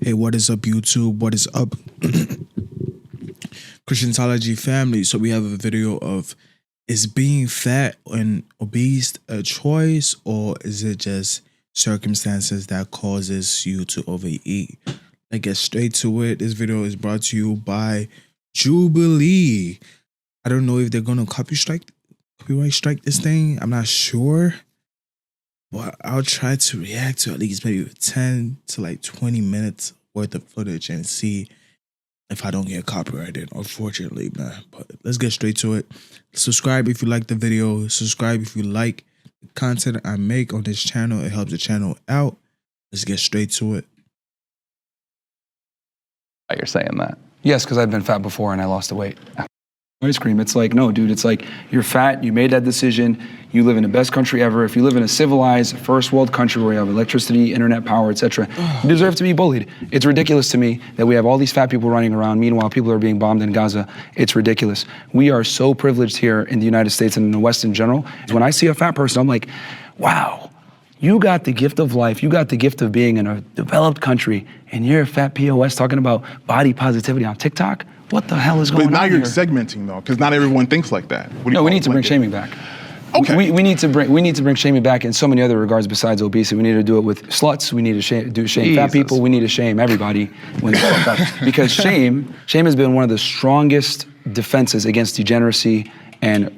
Hey, what is up, YouTube? What is up, Christianology family? So we have a video of, is being fat and obese a choice, or is it just circumstances that causes you to overeat? Let's get straight to it. This video is brought to you by Jubilee. I don't know if they're gonna copyright strike this thing. I'm not sure. But I'll try to react to at least maybe 10 to like 20 minutes worth of footage and see if I don't get copyrighted, unfortunately, man. But let's get straight to it. Subscribe if you like the video. Subscribe if you like the content I make on this channel. It helps the channel out. Let's get straight to it. You're saying that? Yes, because I've been fat before and I lost the weight. Ice cream, it's like, no, dude, it's like, you're fat, you made that decision, you live in the best country ever. If you live in a civilized, first world country where you have electricity, internet power, etc., you deserve to be bullied. It's ridiculous to me that we have all these fat people running around, meanwhile people are being bombed in Gaza. It's ridiculous. We are so privileged here in the United States and in the West in general. When I see a fat person, I'm like, wow, you got the gift of life, you got the gift of being in a developed country, and you're a fat POS talking about body positivity on TikTok? What the hell is going on here? But now you're segmenting though, because not everyone thinks like that. No, we need to bring shaming back. Okay. We need to bring shaming back in so many other regards besides obesity. We need to do it with sluts. We need to shame fat people. We need to shame everybody when because shame has been one of the strongest defenses against degeneracy and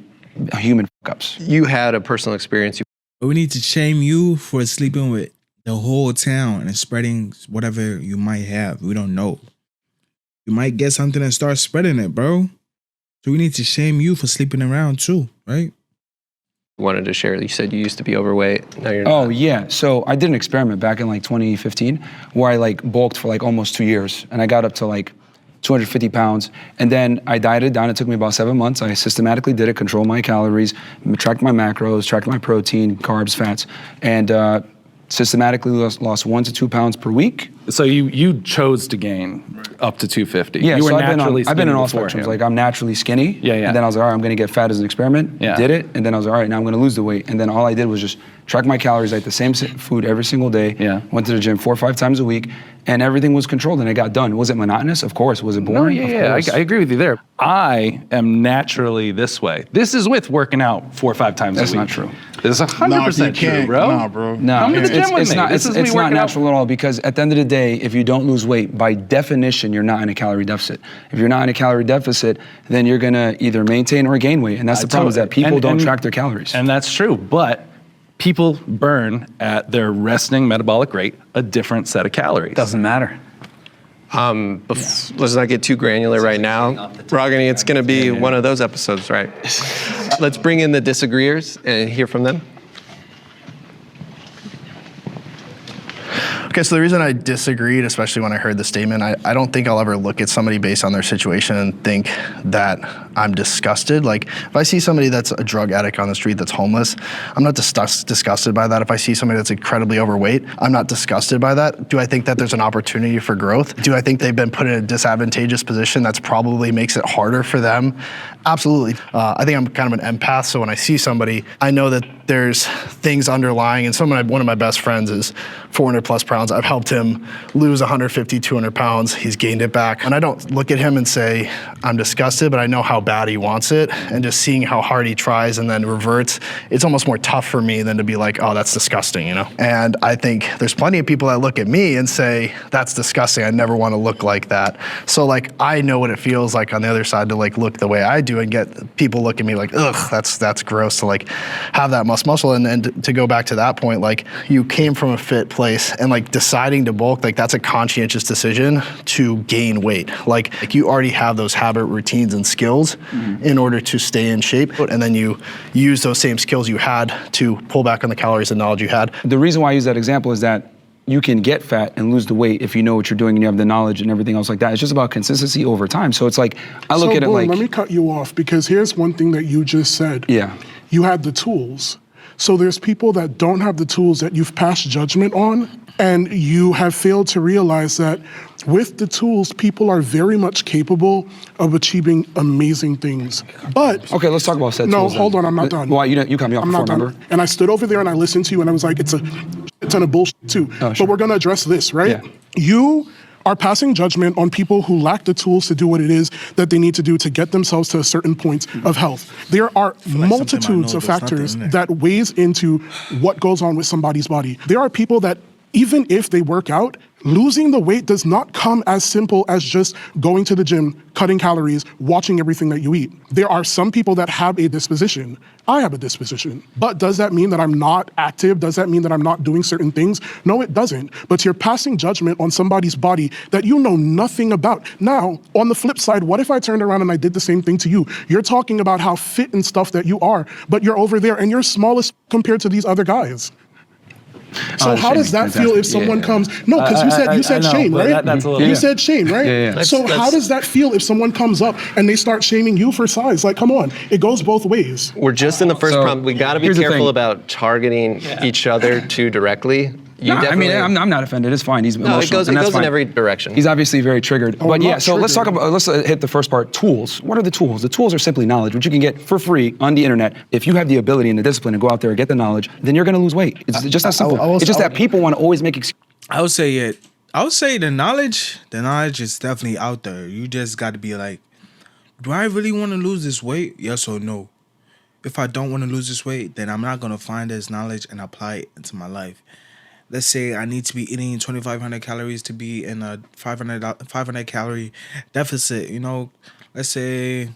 human fuck-ups. You had a personal experience. But we need to shame you for sleeping with the whole town and spreading whatever you might have. We don't know. You might get something and start spreading it, bro. So we need to shame you for sleeping around too, right? Wanted to share. You said you used to be overweight. Now you're not. Oh yeah. So I did an experiment back in like 2015 where I like bulked for like almost 2 years and I got up to like 250 pounds. And then I dieted down. It took me about 7 months. I systematically did it, controlled my calories, tracked my macros, tracked my protein, carbs, fats, and systematically lost 1 to 2 pounds per week. So you chose to gain up to 250. Yeah, you were so naturally I've been on all skinny spectrums. beforehand. Like I'm naturally skinny. Yeah. And then I was like, all right, I'm gonna get fat as an experiment. Yeah. Did it, and then I was like, all right, now I'm gonna lose the weight. And then all I did was just track my calories, I ate the same food every single day. Yeah. Went to the gym 4 or 5 times a week, and everything was controlled and it got done. Was it monotonous? Of course. Was it boring? No, I agree with you there. I am naturally this way. This is with working out 4 or 5 times a week. That's not true. This is 100% true, bro. Nah, bro. No, Come to the gym with me. It's not natural at all, because at the end of the day, if you don't lose weight, by definition, you're not in a calorie deficit. If you're not in a calorie deficit, then you're gonna either maintain or gain weight. And that's the problem, is that people don't track their calories. And that's true, but people burn at their resting metabolic rate a different set of calories. Doesn't matter. Let's not get too granular right now. Rogany, it's going to be one of those episodes, right? Let's bring in the disagreeers and hear from them. Okay, so the reason I disagreed, especially when I heard the statement, I don't think I'll ever look at somebody based on their situation and think that I'm disgusted. Like, if I see somebody that's a drug addict on the street that's homeless, I'm not disgusted by that. If I see somebody that's incredibly overweight, I'm not disgusted by that. Do I think that there's an opportunity for growth? Do I think they've been put in a disadvantageous position that's probably makes it harder for them? Absolutely. I think I'm kind of an empath, so when I see somebody, I know that there's things underlying, and one of my best friends is 400 plus pounds. I've helped him lose 150, 200 pounds. He's gained it back. And I don't look at him and say, I'm disgusted, but I know how bad he wants it. And just seeing how hard he tries and then reverts, it's almost more tough for me than to be like, oh, that's disgusting, you know? And I think there's plenty of people that look at me and say, that's disgusting. I never want to look like that. So like, I know what it feels like on the other side to like look the way I do and get people look at me like, ugh, that's gross to like have that muscle. And to go back to that point, like you came from a fit place and like deciding to bulk, like that's a conscientious decision to gain weight. Like you already have those habit routines and skills in order to stay in shape. And then you use those same skills you had to pull back on the calories and knowledge you had. The reason why I use that example is that you can get fat and lose the weight if you know what you're doing and you have the knowledge and everything else like that. It's just about consistency over time. So it's like, I look at it like— let me cut you off, because here's one thing that you just said. Yeah. You had the tools. So there's people that don't have the tools that you've passed judgment on, and you have failed to realize that with the tools, people are very much capable of achieving amazing things. But— Okay, let's talk about said no, tools. No, hold on, I'm not done. Why, you cut me off I'm before, not remember? done. And I stood over there and I listened to you and I was like, it's a ton of bullshit too. Oh, sure. But we're gonna address this, right? Yeah. You are passing judgment on people who lack the tools to do what it is that they need to do to get themselves to a certain point of health. There are multitudes of factors that weighs into what goes on with somebody's body. There are people that even if they work out, losing the weight does not come as simple as just going to the gym, cutting calories, watching everything that you eat. There are some people that have a disposition. I have a disposition. But does that mean that I'm not active? Does that mean that I'm not doing certain things? No, it doesn't. But you're passing judgment on somebody's body that you know nothing about. Now, on the flip side, what if I turned around and I did the same thing to you? You're talking about how fit and stuff that you are, but you're over there and you're smallest compared to these other guys. So how does that feel if someone comes? No, because you said shame, right? That's a little, you said shame, right? Yeah. So how does that feel if someone comes up and they start shaming you for size? Like, come on, it goes both ways. We're just in the first prompt. We got to be here's the careful thing. about targeting each other too directly. You No, I mean, definitely- I'm not offended. It's fine. He's No, emotional. it and that's goes in fine. every direction. He's obviously very triggered. Oh, But I'm yeah, not so let's talk triggered. about, let's hit the first part. Tools. What are the tools? The tools are simply knowledge, which you can get for free on the internet. If you have the ability and the discipline to go out there and get the knowledge, then you're going to lose weight. It's just that simple. It's just that people want to always make excuses. I would say it. I would say the knowledge is definitely out there. You just got to be like, do I really want to lose this weight? Yes or no. If I don't want to lose this weight, then I'm not going to find this knowledge and apply it into my life. Let's say I need to be eating 2,500 calories to be in a 500 calorie deficit. You know, let's say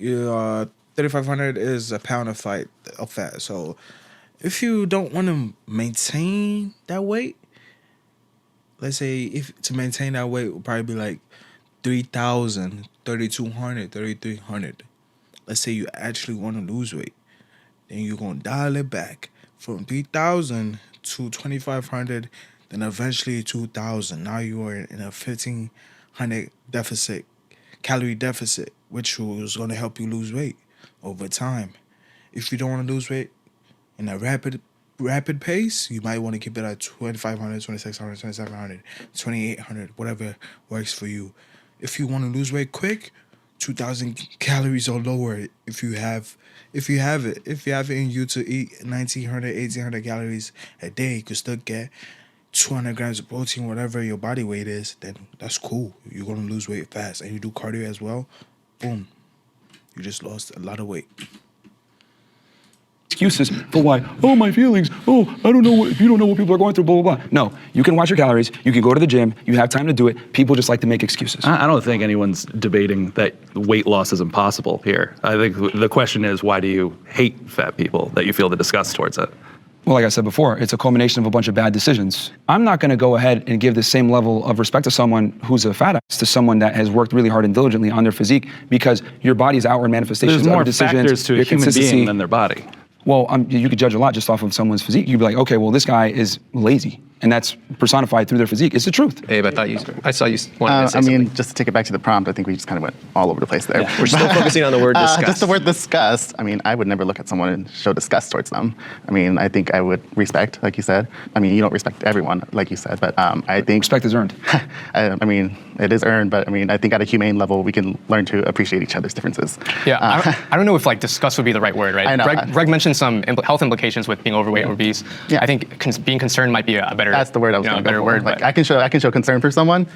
3,500 is a pound of fat. So if you don't want to maintain that weight, let's say if to maintain that weight would probably be like 3,000, 3,200, 3,300. Let's say you actually want to lose weight, then you're gonna dial it back from 3,000 to 2,500, then eventually 2,000. Now you are in a 1,500 calorie deficit, which was gonna help you lose weight over time. If you don't want to lose weight in a rapid pace, you might want to keep it at 2,500, 2,600, 2,700, 2,800, whatever works for you. If you want to lose weight quick, 2,000 calories or lower. If you have it in you to eat 1,900, 1,800 calories a day, you could still get 200 grams of protein, whatever your body weight is, then that's cool. You're going to lose weight fast. And you do cardio as well, boom. You just lost a lot of weight. Excuses for why. Oh, my feelings. Oh, I don't know. If you don't know what people are going through, blah, blah, blah. No, you can watch your calories. You can go to the gym. You have time to do it. People just like to make excuses. I don't think anyone's debating that weight loss is impossible here. I think the question is, why do you hate fat people, that you feel the disgust towards it? Well, like I said before, it's a culmination of a bunch of bad decisions. I'm not going to go ahead and give the same level of respect to someone who's a fat ass to someone that has worked really hard and diligently on their physique, because your body's outward manifestations There's more of decisions, factors to a your human consistency. being than their body. Well, you could judge a lot just off of someone's physique. You'd be like, okay, well, this guy is lazy, and that's personified through their physique. It's the truth. Abe, I saw you wanted to say I mean, something. just to take it back to the prompt, I think we just kind of went all over the place there. We're still focusing on the word disgust. Just the word disgust. I mean, I would never look at someone and show disgust towards them. I mean, I think I would respect, like you said. I mean, you don't respect everyone, like you said, but I think Respect is earned. I mean, it is earned, but I mean, I think at a humane level, we can learn to appreciate each other's differences. Yeah, I don't know if like disgust would be the right word, right? I know. Greg mentioned some health implications with being overweight or obese. Yeah. I think being concerned might be a better. That's the word I was a going to better go for. word. Like, but- I can show concern for someone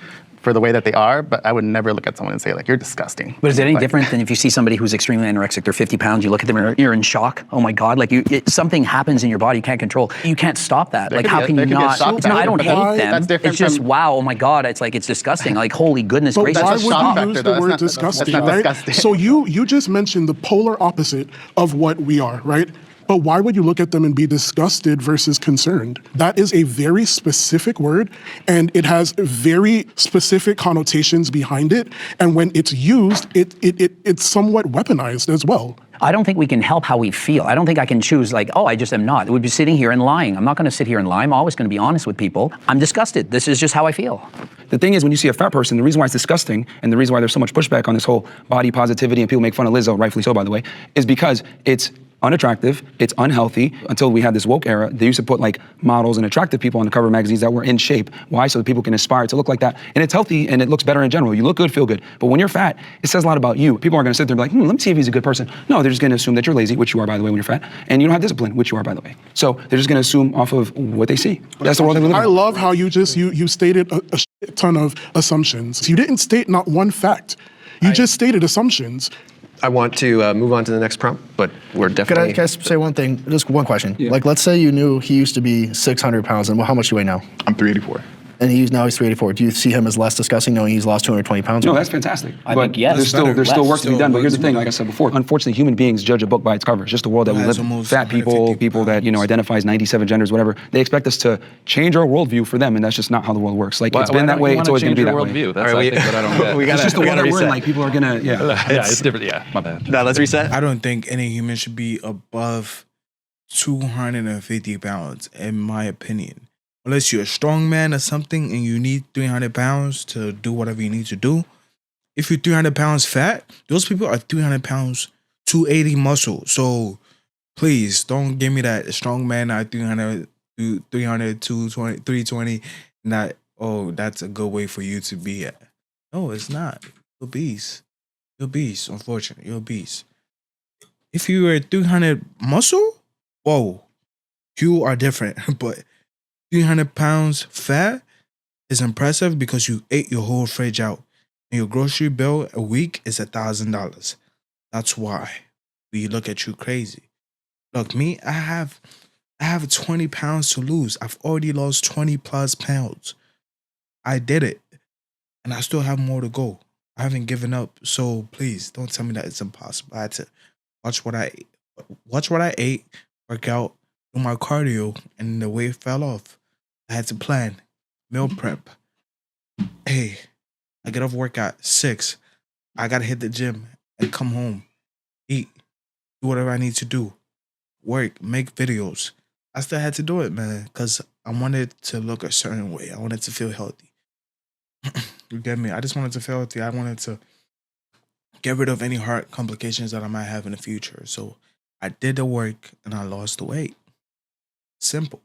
for the way that they are, but I would never look at someone and say, like, you're disgusting. But is it any Like, different than if you see somebody who's extremely anorexic, they're 50 pounds, you look at them and you're in shock? Oh my God, like something happens in your body you can't control. You can't stop that. There Like could how be a- can there you could be a not? shock No, I don't factor, but hate them. that's different It's just, from- wow, oh my God, it's like, it's disgusting. Like, holy goodness But gracious. why That's a would shock you factor, use though. the That's word not- that's disgusting, not right? disgusting. So you just mentioned the polar opposite of what we are, right? But why would you look at them and be disgusted versus concerned? That is a very specific word, and it has very specific connotations behind it. And when it's used, it's somewhat weaponized as well. I don't think we can help how we feel. I don't think I can choose like, oh, I just am not. We'd be sitting here and lying. I'm not going to sit here and lie. I'm always going to be honest with people. I'm disgusted. This is just how I feel. The thing is, when you see a fat person, the reason why it's disgusting and the reason why there's so much pushback on this whole body positivity and people make fun of Lizzo, rightfully so, by the way, is because it's unattractive, it's unhealthy. Until we had this woke era, they used to put like models and attractive people on the cover of magazines that were in shape. Why? So that people can aspire to look like that. And it's healthy and it looks better in general. You look good, feel good. But when you're fat, it says a lot about you. People aren't gonna sit there and be like, let me see if he's a good person. No, they're just gonna assume that you're lazy, which you are, by the way, when you're fat, and you don't have discipline, which you are, by the way. So they're just gonna assume off of what they see. That's the world that we live in. I love how you stated a shit ton of assumptions. You didn't state not one fact. You just stated assumptions. I want to move on to the next prompt, but we're definitely. Can I say one thing? Just one question. Like, let's say you knew he used to be 600 pounds, and well, how much do you weigh now? I'm 384. And now he's 384. Do you see him as less disgusting knowing he's lost 220 pounds? No, that's fantastic. I but think, yes. There's still work to be Still done. But here's the work to thing, be like I said before, unfortunately, human beings judge a book by its cover. It's just the world that we That's live in. almost Fat people, 150 people that identifies 97 genders, whatever. They expect us to change our worldview for them, and that's just not how the world works. Like it's been that way. It's always going to be that way. Worldview? That's I think what I don't get. It's just the world that we're in. Like people are gonna, It's different. Yeah, my bad. Now let's reset. I don't think any human should be above 250 pounds, in my opinion. Unless you're a strong man or something and you need 300 pounds to do whatever you need to do. If you're 300 pounds fat, those people are 300 pounds, 280 muscle. So please don't give me that strong man at 300, 220, 320. Not, oh, that's a good way for you to be at. No, it's not. You're obese. You're obese, unfortunately. You're obese. If you were 300 muscle, whoa, you are different. But 300 pounds fat is impressive because you ate your whole fridge out. And your grocery bill a week is $1,000. That's why we look at you crazy. Look, me, I have 20 pounds to lose. I've already lost 20 plus pounds. I did it. And I still have more to go. I haven't given up. So please don't tell me that it's impossible. I had to watch what I ate, work out, do my cardio, and the weight fell off. I had to plan, meal prep. Hey, I get off work at 6. I gotta hit the gym and come home, eat, do whatever I need to do, work, make videos. I still had to do it, man, because I wanted to look a certain way. I wanted to feel healthy. You get me? I just wanted to feel healthy. I wanted to get rid of any heart complications that I might have in the future. So I did the work and I lost the weight. Simple.